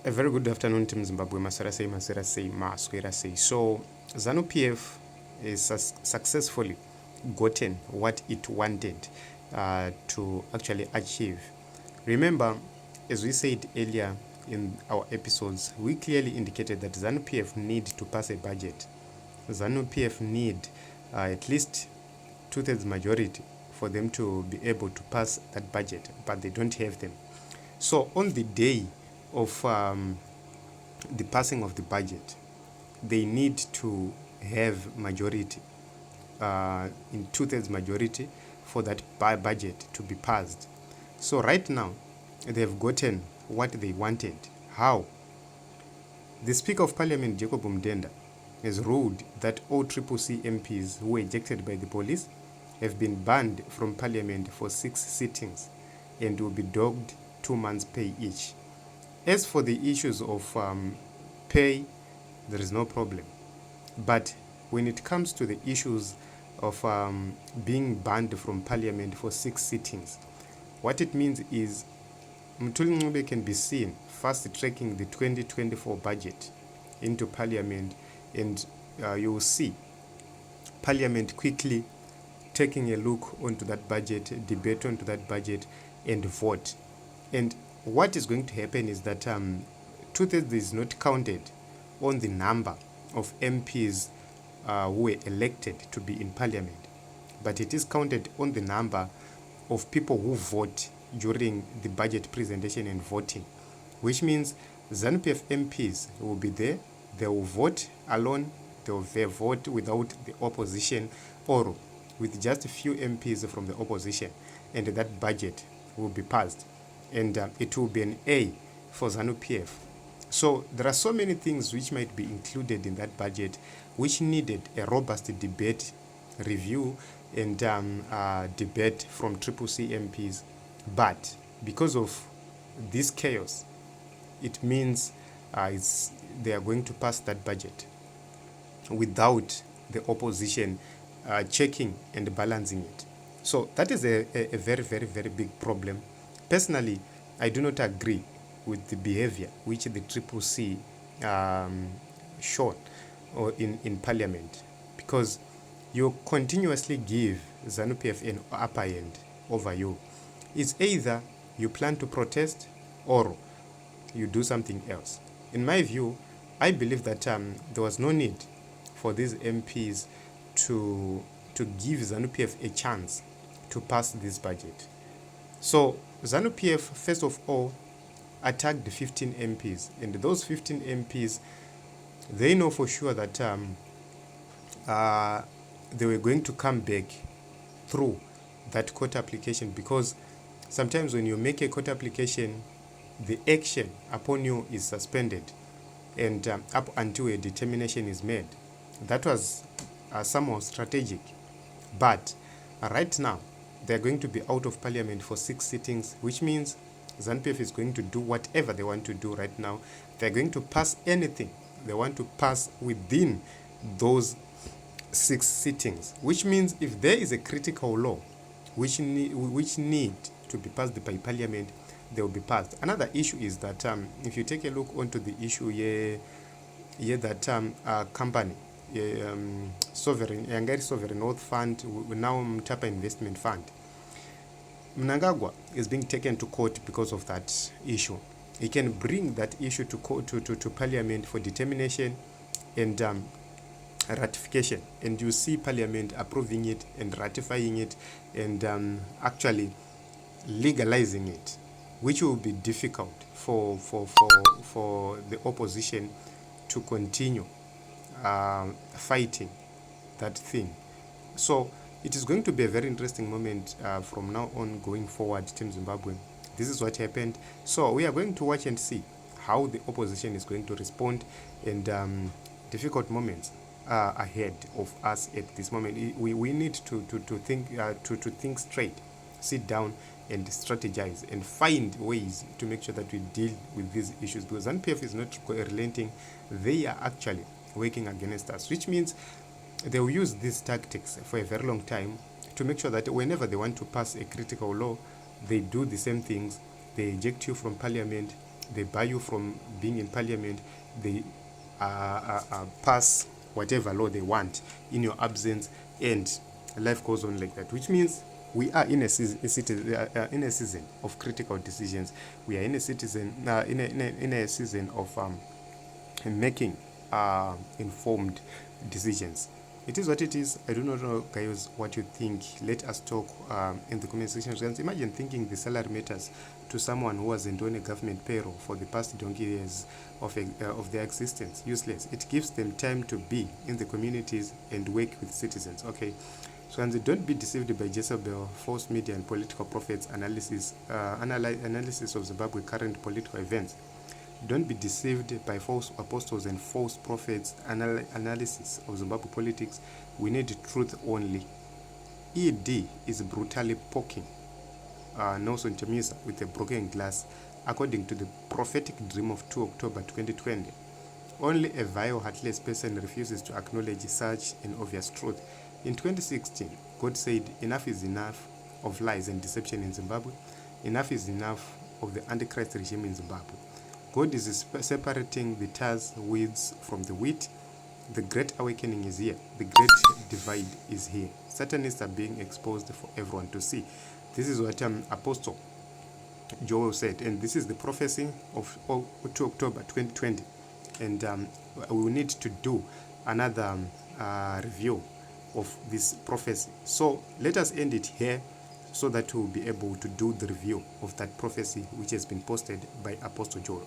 A very good afternoon, Team Zimbabwe. So, ZANU-PF is successfully gotten what it wanted to actually achieve. Remember, as we said earlier in our episodes, we clearly indicated that ZANU-PF need to pass a budget. ZANU-PF need at least two-thirds majority for them to be able to pass that budget, but they don't have them. So on the day of the passing of the budget, they need to have majority, in two-thirds majority for that budget to be passed. So right now, they've gotten what they wanted. How? The Speaker of Parliament, Jacob Mdenda, has ruled that all CCC MPs who were ejected by the police have been banned from Parliament for 6 sittings and will be dogged 2 months' pay each. As for the issues of pay, there is no problem. But when it comes to the issues of being banned from Parliament for 6 sittings, what it means is Mthuli Ncube can be seen fast-tracking the 2024 budget into Parliament, and you will see Parliament quickly taking a look onto that budget, debate onto that budget, and vote. And what is going to happen is that two-thirds is not counted on the number of MPs who were elected to be in Parliament, but it is counted on the number of people who vote during the budget presentation and voting, which means ZANU-PF MPs will be there, they will vote alone, they will vote without the opposition or with just a few MPs from the opposition, and that budget will be passed, and it will be an A for ZANU-PF. So there are so many things which might be included in that budget which needed a robust debate, review, and debate from CCC MPs. But because of this chaos, it means they are going to pass that budget without the opposition checking and balancing it. So that is a very, very, very big problem. Personally, I do not agree with the behavior which the CCC showed or in Parliament, because you continuously give ZANU-PF an upper hand over you. It's either you plan to protest or you do something else. In my view, I believe that there was no need for these MPs to give ZANU-PF a chance to pass this budget. So ZANU-PF, first of all, attacked the 15 MPs, and those 15 MPs, they know for sure that they were going to come back through that court application, because sometimes when you make a court application, the action upon you is suspended and up until a determination is made. That was somewhat strategic. But right now, they're going to be out of Parliament for 6 sittings, which means ZANU-PF is going to do whatever they want to do right now. They're going to pass anything they want to pass within those 6 sittings, which means if there is a critical law which need to be passed by Parliament, they will be passed. Another issue is that if you take a look onto the issue that company, Sovereign Wealth Fund, now Mtapa Investment Fund, Mnangagwa is being taken to court because of that issue. He can bring that issue to court, to Parliament for determination and ratification, and you see Parliament approving it and ratifying it and actually legalizing it, which will be difficult for the opposition to continue fighting that thing. So it is going to be a very interesting moment from now on going forward, Team Zimbabwe. This is what happened. So we are going to watch and see how the opposition is going to respond, and difficult moments ahead of us at this moment. We need to think straight, sit down and strategize and find ways to make sure that we deal with these issues, because ZANU-PF is not relenting. They are actually working against us, which means they will use these tactics for a very long time to make sure that whenever they want to pass a critical law, they do the same things. They eject you from Parliament, they bar you from being in parliament, they pass whatever law they want in your absence, and life goes on like that, which means we are in a season of critical decisions. We are in a season of making informed decisions. It is what it is. I do not know, guys, what you think. Let us talk in the comment section. Imagine thinking the salary matters to someone who hasn't on a government payroll for the past donkey years of their existence. Useless. It gives them time to be in the communities and work with citizens. Okay. So, and don't be deceived by Jezebel, false media, and political prophets analysis of Zimbabwe current political events. Don't be deceived by false apostles and false prophets' analysis of Zimbabwe politics. We need truth only. ED is brutally poking Nelson Chamisa with a broken glass, according to the prophetic dream of 2 October 2020. Only a vile, heartless person refuses to acknowledge such an obvious truth. In 2016, God said, "Enough is enough of lies and deception in Zimbabwe. Enough is enough of the Antichrist regime in Zimbabwe." God is separating the tares, weeds from the wheat. The great awakening is here. The great divide is here. Satanists are being exposed for everyone to see. This is what Apostle Joel said, and this is the prophecy of 2 October 2020. And we will need to do another review of this prophecy. So let us end it here, so that we'll be able to do the review of that prophecy which has been posted by Apostle Joel.